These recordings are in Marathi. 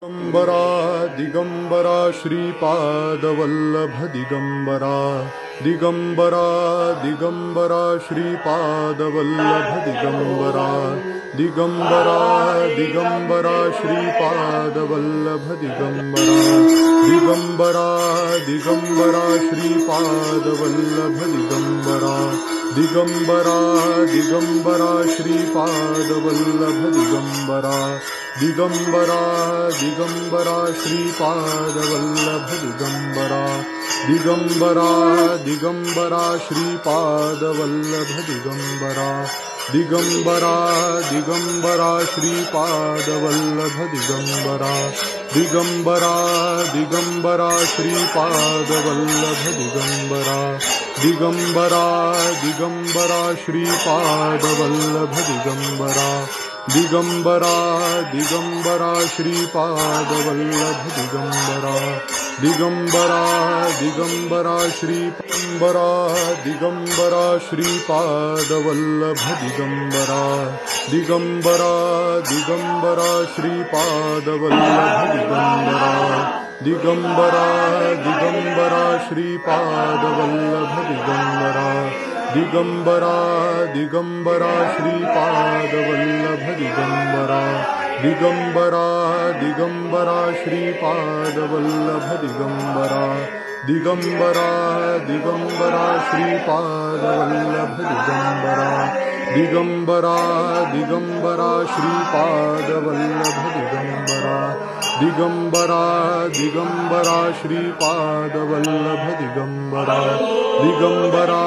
दिगंबरा दिगंबरा श्रीपादवल्लभ दिगंबरा दिगंबरा दिगंबरा श्रीपादवल्लभ दिगंबरा दिगंबरा दिगंबरा श्रीपादवल्लभ दिगंबरा दिगंबरा दिगंबरा श्रीपादवल्लभ दिगंबरा दिगंबरा दिगंबरा श्रीपादवल्लभ दिगंबरा दिगंबरा दिगंबरा श्रीपादवल्लभ दिगंबरा दिगंबरा दिगंबरा श्रीपादवल्लभ दिगंबरा दिगंबरा दिगंबरा श्रीपादवल्लभ दिगंबरा दिगंबरा दिगंबरा श्रीपादवल्लभ दिगंबरा दिगंबरा दिगंबरा श्रीपादवल्लभ दिगंबरा दिगंबरा दिगंबरा श्रीपादवल्लभ दिगंबरा दिगंबरा दिगंबरा श्रीपंबरा दिगंबरा श्रीपादवल्लभ दिगंबरा दिगंबरा दिगंबरा श्रीपादवल्लभ दिगंबरा दिगंबरा दिगंबरा श्रीपादवल्लभ दिगंबरा दिगंबरा दिगंबरा श्रीपादवल्लभ दिगंबरा दिगंबरा दिगंबरा श्रीपादवल्लभ दिगंबरा दिगंबरा दिगंबरा श्रीपादवल्लभ दिगंबरा दिगंबरा दिगंबरा श्रीपादवल्लभ दिगंबरा दिगंबरा दिगंबरा श्रीपादवल्लभ दिगंबरा दिगंबरा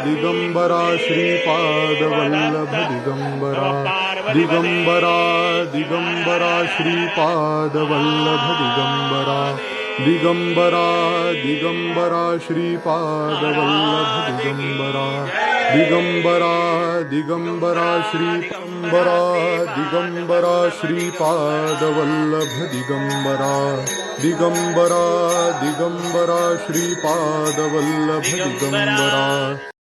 दिगंबरा श्रीपादवल्लभ दिगंबरा दिगंबरा दिगंबरा श्रीपादवल्लभ दिगंबरा दिगंबरा दिगंबरा श्रीपादवल्लभ दिगंबरा दिगंबरा दिगंबरा श्रीपंबरा दिगंबरा श्रीपादवल्लभ दिगंबरा दिगंबरा दिगंबरा श्रीपादवल्लभ दिगंबरा